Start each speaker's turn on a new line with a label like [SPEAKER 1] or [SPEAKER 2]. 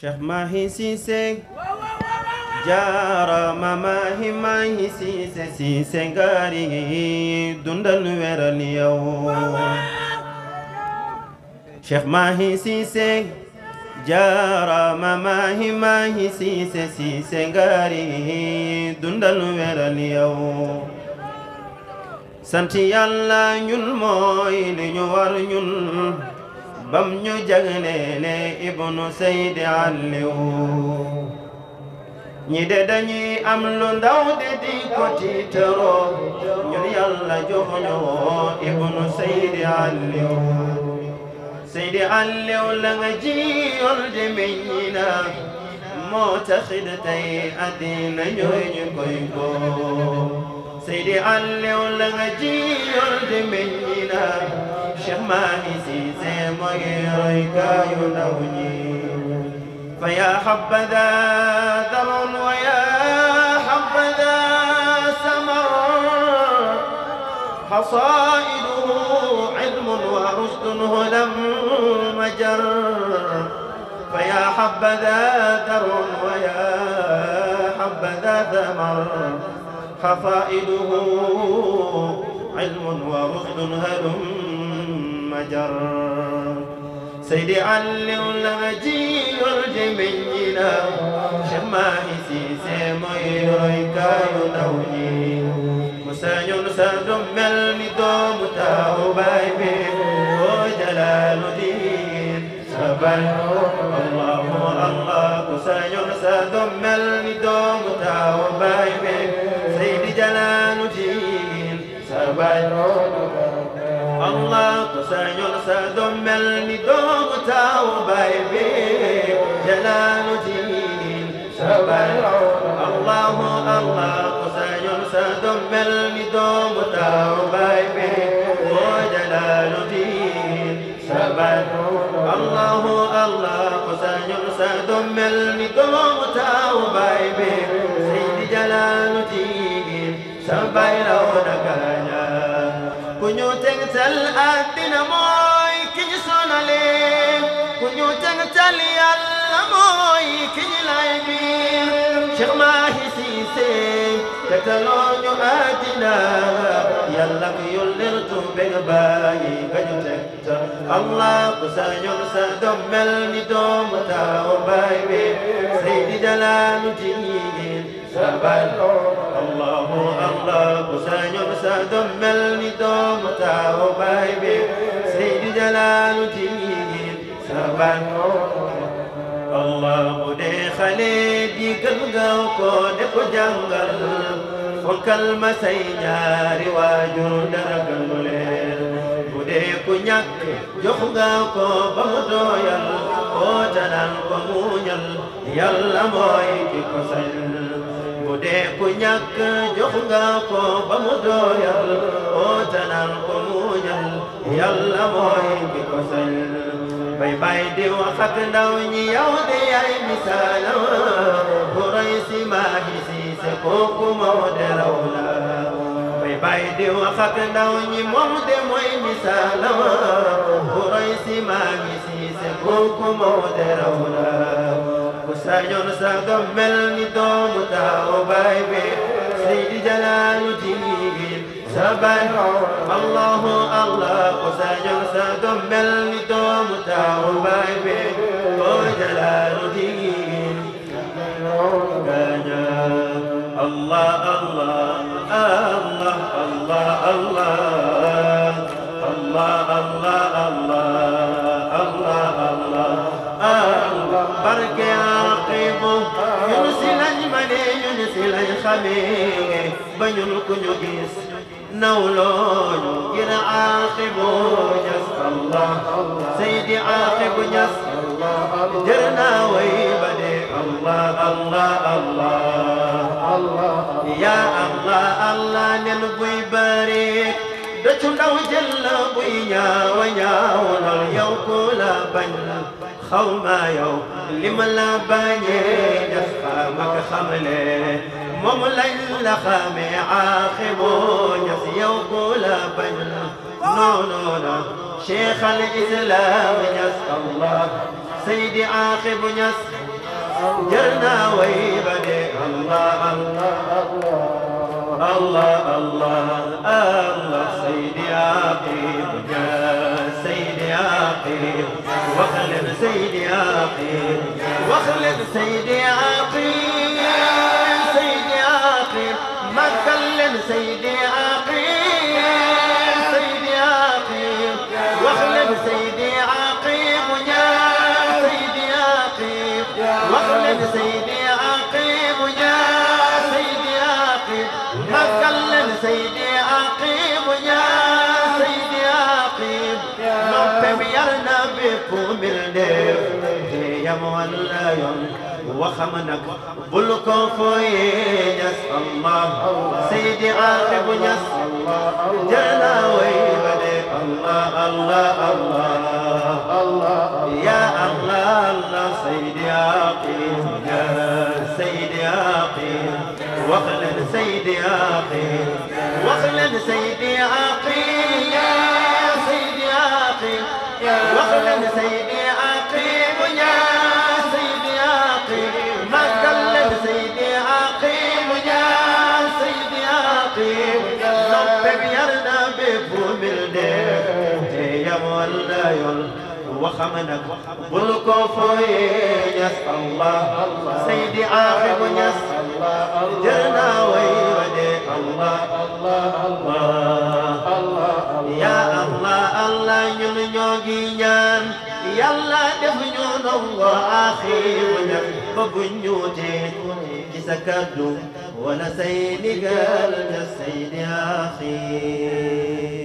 [SPEAKER 1] Cheikh Mahi Cissé jaarama Mahi Cissé ngari dundal weral yow Cheikh Mahi Cissé jaarama Mahi Cissé ngari dundal weral yow sant Yàlla ñun mooy li ñu war ñun bam ñu jagleele Ibnu Seydi Aliou ñi de dañuy am lu ndaw de di ko tiitaroo ñun Yàlla jox ñu Ibnu Seydi Aliou Seydi Aliou la nga jiyoon de meññina moo taxit tey àddina ñooy ñu koy góor Seydi Aliou la nga jiyoon de meññina Cheikh Mahi Cissé mooy roy kaayu ndaw ñi fa yaa habada darun wa yaa habada samar hasaiduhu ilmun wa rusdun hudan majar fa yaa habada darun wa yaa habada samar hasaiduhu ilmun wa rusdun hudan majar Seydi Aliou la nga jiyoon de meññina Cheikh Mahi Cissé mooy roy kaayu ndaw ñi mu sañoon sa doom mel ni doomu taawu baay bi oo Jalaaluddin sa baay Allahu Allah mu sañoon sa doom mel ni doomu taawu baay bi Seydi Jalaaluddin sa baay Allah ku sañoon sa doom mel ni doomu taawu baay bi Jalaaluddin sa baay Allahu Allah ku sañoon sa doom mel ni doomu taawu baay bi Jalaaluddin sa baay Allahu Allah ku sañoon sa doom mel ni doomu taawu baay bi Seydi Jalaaluddin sa baay raw na gaaña ku ñu tegtal àddina mooy ki ñu sonale ku ñu tegtal Yàlla mooy ki ñu lay biir Cheikh Mahi Cissé tegtaloo ñu àddina Yàlla ku yónnee tu bég bàyyi nga ñu tegtal Allah ku sañoon sa doom mel ni doomu taawu baay bi Seydi Jalaaluddin sa baay Allahu Allah ku sañoon sa doom mel ni doomu taawu baay bi Seydi Jalaaluddin sa baay Allah bu dee xale di gën gaaw ko de ko jàngal fonkal ma say ñaari waajur dara gënu leen bu dee ku ñàkk jox gaaw ko ba mu doyal oo tanaan ko muñal Yàlla mooy ki ko sañ bu dee ku ñàkk jox nga ko ba mu doyal oo tanaan ko muñal Yàlla mooy ki ko sañ bay bay di wax ak ndaw ñi yow de yaay misaalam bu roy si Mahi Cissé kooku moo de raw la bay bay di wax ak ndaw ñi moom de mooy misaalam bu roy si Mahi Cissé kooku moo de raw la ku sañoon sa doom mel ni doomu taawu baay bi Seydi Jalaaluddin sa baay Allahu Allah ku sañoon sa doom mel ni doomu taawu baay bi oo Jalaaluddin gaaña Allah Allah Allah Allah Allah Allah Allah Allah Allah Allah Allah barke aqibu ñun si lañ mane ñun si lañ xamee ba ñun ku ñu gis nawloo ñu ngir aqibu ñas Allah Seydi aqibu ñas jër naa way ba de Allah Allah Allah ya Allah Allah nen buy bari dëccu ndaw jël la buy ñaawa ñaawal yow ku la bañ xaw ma yow li ma la bañee def xamaka xamle moom lañ la xamee aaxibu ñas yow ku la bañ non non non Cheikh al Islam ñas Allah Seydi aaxibu ñas جرنا ويبدي الله الله الله الله سيدي عقيب سيدي عقيب واخلد سيدي عقيب واخلد سيدي عقيب سيدي عقيب ما تكلم سيدي عقيب سيدي عقيب واخلد سيدي عقيب ويا سيدي عقيب واخلد سيدي عقيب ويا سيدي عقيب ما تكلم سيدي عقيب ويا سيدي عقيب نوبي يرنا بكم الدير يا مولا يوم وخمنك بلكم فوينس الله سيدي عاقب يس جنا ويبدي الله الله الله يا الله الله سيدي عاقب يا سيدي عاقب واخلد سيدي عاقب واخلد سيدي عاقب يا سيدي عاقب واخلد سيدي عاقب يا سيدي عاقب ما تكلم سيدي عاقب يا سيدي عاقب ربي بيرنا بفم الدير يا مولا يول وخمنك بالكفوين يس الله سيدي عاقب يس جرنا ويودي الله الله يا الله الله ñogi ñaan yàlla def ñu nangu aaxiru ñaan ba bu ñu tee ci sa kàddu wala say ndigal ja saydi aaxir